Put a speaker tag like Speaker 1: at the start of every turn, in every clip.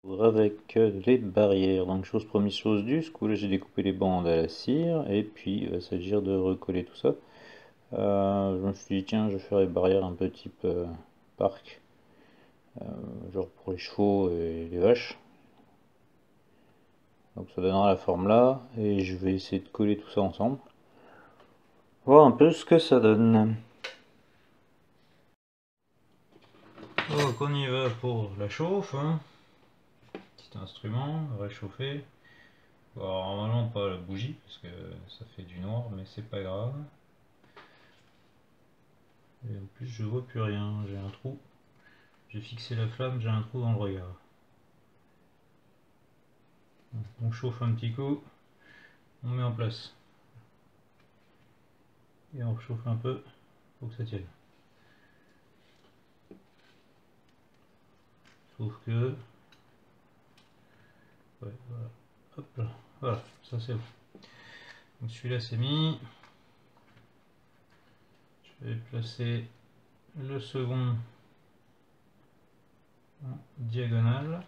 Speaker 1: Avec les barrières. Donc chose promise chose due, ce coup là j'ai découpé les bandes à la cire et puis il va s'agir de recoller tout ça. Je me suis dit tiens je vais faire les barrières un peu type parc, genre pour les chevaux et les vaches. Donc ça donnera la forme là et je vais essayer de coller tout ça ensemble. Voir un peu ce que ça donne. Donc on y va pour la chauffe, hein. Petit instrument, réchauffer. Bon, alors, normalement pas la bougie parce que ça fait du noir mais c'est pas grave. Et en plus je vois plus rien, j'ai un trou. J'ai fixé la flamme, j'ai un trou dans le regard. On chauffe un petit coup, on met en place. Et on chauffe un peu pour que ça tienne. Sauf que... Ouais, voilà. Hop là. Voilà, ça c'est bon. Donc celui-là c'est mis. Je vais placer le second en diagonale.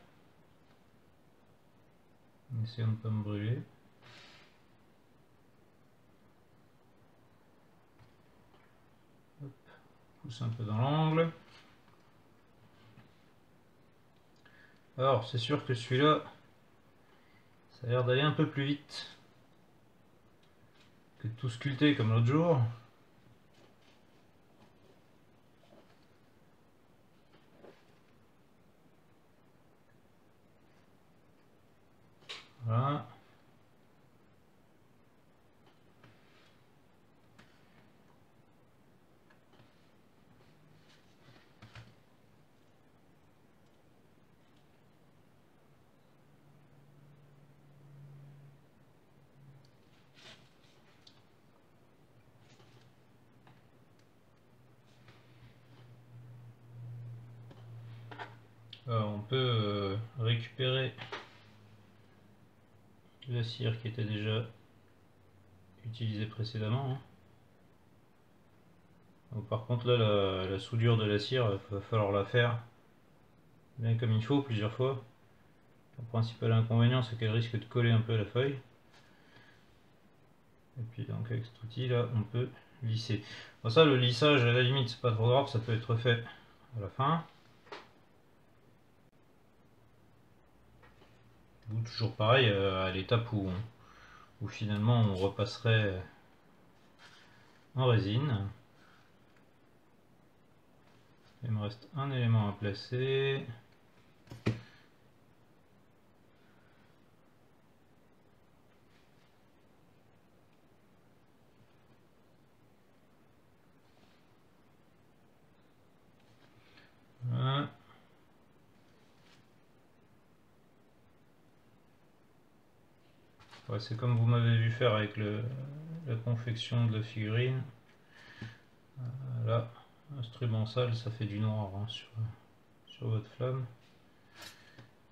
Speaker 1: En essayant de ne pas me brûler. Hop. Pousse un peu dans l'angle. Alors c'est sûr que celui-là, ça a l'air d'aller un peu plus vite que de tout sculpter comme l'autre jour. Voilà. Alors, on peut récupérer la cire qui était déjà utilisée précédemment, hein. Donc, par contre là la soudure de la cire, il va falloir la faire bien comme il faut plusieurs fois. Le principal inconvénient c'est qu'elle risque de coller un peu à la feuille. Et puis donc avec cet outil là on peut lisser. Bon, ça le lissage à la limite c'est pas trop grave, ça peut être fait à la fin. Ou toujours pareil à l'étape où finalement on repasserait en résine. Il me reste un élément à placer. Voilà. Ouais, c'est comme vous m'avez vu faire avec la confection de la figurine. Là, instrument sale, ça fait du noir, hein, sur votre flamme.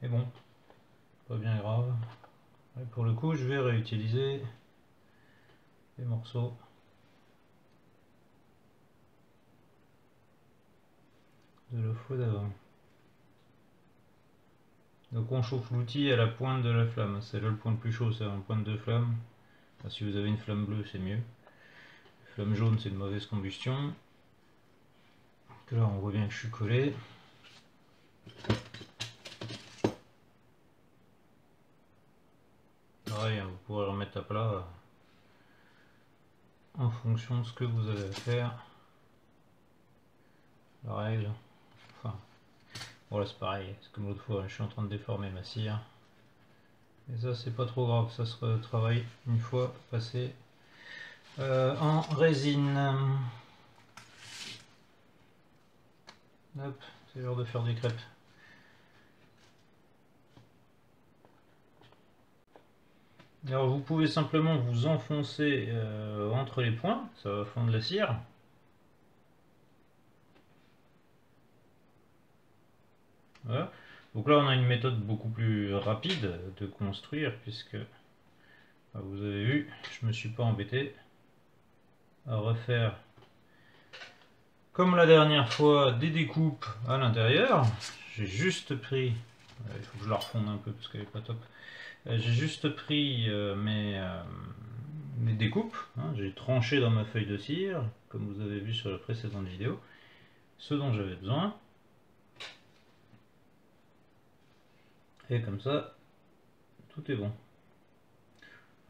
Speaker 1: Mais bon, pas bien grave. Et pour le coup, je vais réutiliser les morceaux de la fois d'avant. Donc on chauffe l'outil à la pointe de la flamme. C'est là le point le plus chaud, c'est en pointe de flamme. Enfin, si vous avez une flamme bleue, c'est mieux. Flamme jaune, c'est de mauvaise combustion. Donc là, on voit bien que je suis collé. Pareil, vous pourrez remettre à plat en fonction de ce que vous avez à faire. La règle. Enfin, voilà, c'est pareil. C'est comme l'autre fois, je suis en train de déformer ma cire. Et ça, c'est pas trop grave, ça se retravaille une fois passé en résine. Hop, c'est l'heure de faire des crêpes. Alors vous pouvez simplement vous enfoncer entre les points, ça va fondre la cire. Voilà. Donc là on a une méthode beaucoup plus rapide de construire puisque vous avez vu, je me suis pas embêté à refaire comme la dernière fois des découpes à l'intérieur. J'ai juste pris Il faut que je la refonde un peu parce qu'elle est pas top. J'ai juste pris mes découpes, hein. J'ai tranché dans ma feuille de cire, comme vous avez vu sur la précédente vidéo, ce dont j'avais besoin. Et comme ça, tout est bon.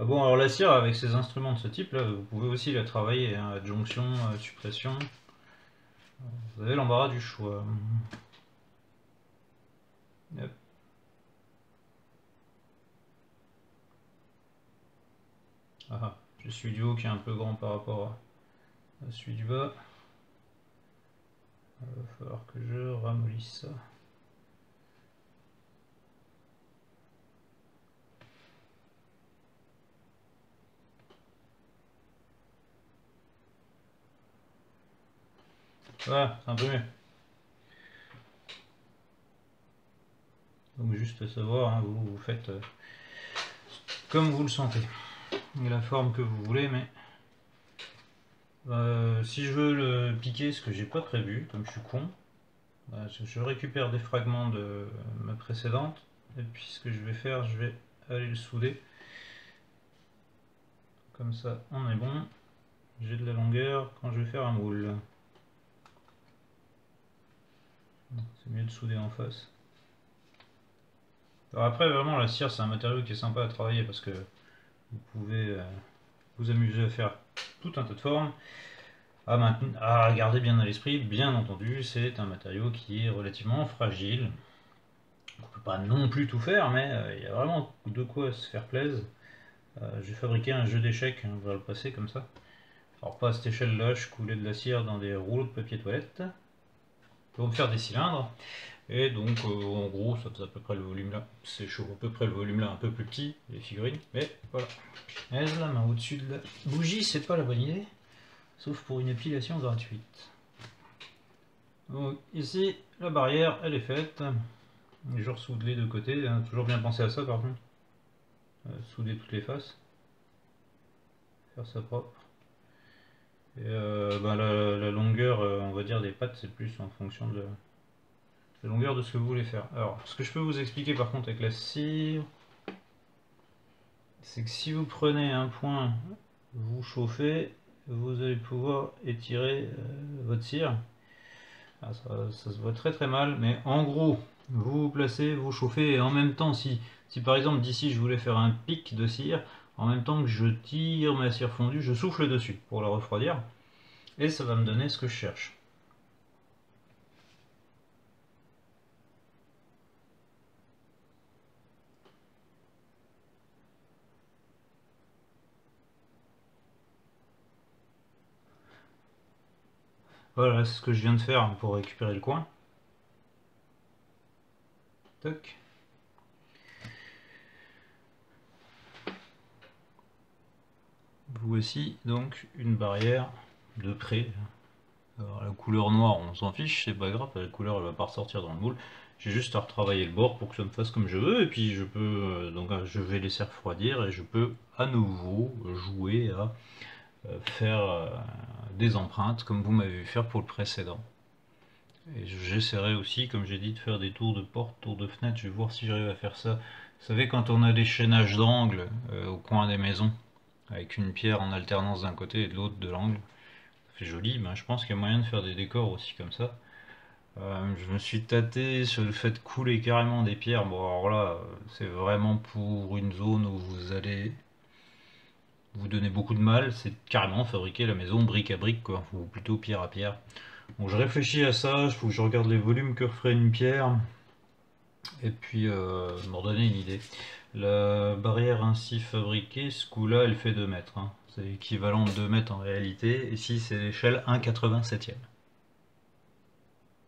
Speaker 1: Ah bon, alors la cire avec ces instruments de ce type là, vous pouvez aussi la travailler, hein, adjonction, suppression. Vous avez l'embarras du choix. Hop. Ah, j'ai celui du haut qui est un peu grand par rapport à celui du bas. Il va falloir que je ramollisse ça. Voilà, c'est un peu mieux. Donc juste à savoir, hein, vous faites comme vous le sentez. Et la forme que vous voulez, mais si je veux le piquer, ce que j'ai pas prévu, comme je suis con, je récupère des fragments de ma précédente, et puis ce que je vais faire, je vais aller le souder. Comme ça, on est bon. J'ai de la longueur quand je vais faire un moule. C'est mieux de souder en face. Alors après, vraiment, la cire, c'est un matériau qui est sympa à travailler parce que vous pouvez vous amuser à faire tout un tas de formes. À garder bien à l'esprit, bien entendu, c'est un matériau qui est relativement fragile. On ne peut pas non plus tout faire, mais il y a vraiment de quoi se faire plaisir. J'ai fabriqué un jeu d'échecs, on va le passer comme ça. Alors pas à cette échelle-là, je coulais de la cire dans des rouleaux de papier toilette pour me faire des cylindres. Et donc en gros ça faisait à peu près le volume là. C'est chaud, à peu près le volume là, un peu plus petit, les figurines, mais voilà. Et la main au-dessus de la bougie, c'est pas la bonne idée, sauf pour une épilation gratuite. Donc ici, la barrière, elle est faite. Je ressoude les deux côtés, hein. Toujours bien penser à ça par contre. Souder toutes les faces. Faire ça propre. Et la longueur, on va dire, des pattes, c'est plus en fonction de la longueur de ce que vous voulez faire. Alors, ce que je peux vous expliquer par contre avec la cire, c'est que si vous prenez un point, vous chauffez, vous allez pouvoir étirer votre cire. Ah, ça se voit très très mal, mais en gros, vous vous placez, vous chauffez, et en même temps, si par exemple d'ici je voulais faire un pic de cire, en même temps que je tire ma cire fondue, je souffle dessus pour la refroidir, et ça va me donner ce que je cherche. Voilà, c'est ce que je viens de faire pour récupérer le coin. Toc. Voici donc une barrière de près. Alors la couleur noire, on s'en fiche, c'est pas grave, la couleur elle va pas ressortir dans le moule. J'ai juste à retravailler le bord pour que ça me fasse comme je veux, et puis je peux je vais laisser refroidir et je peux à nouveau jouer à faire des empreintes comme vous m'avez vu faire pour le précédent. Et j'essaierai aussi, comme j'ai dit, de faire des tours de porte, tours de fenêtre. Je vais voir si j'arrive à faire ça. Vous savez, quand on a des chaînages d'angles au coin des maisons, avec une pierre en alternance d'un côté et de l'autre de l'angle, ça fait joli. Ben, je pense qu'il y a moyen de faire des décors aussi comme ça. Je me suis tâté sur le fait de couler carrément des pierres. Bon, alors là, c'est vraiment pour une zone où vous allez vous donner beaucoup de mal. C'est carrément fabriquer la maison brique à brique, quoi, ou plutôt pierre à pierre. Bon, je réfléchis à ça, il faut que je regarde les volumes que ferait une pierre, et puis m'en donner une idée. La barrière ainsi fabriquée, ce coup-là, elle fait 2 mètres. Hein. C'est équivalent de 2 mètres en réalité, et ici c'est l'échelle 1,87e.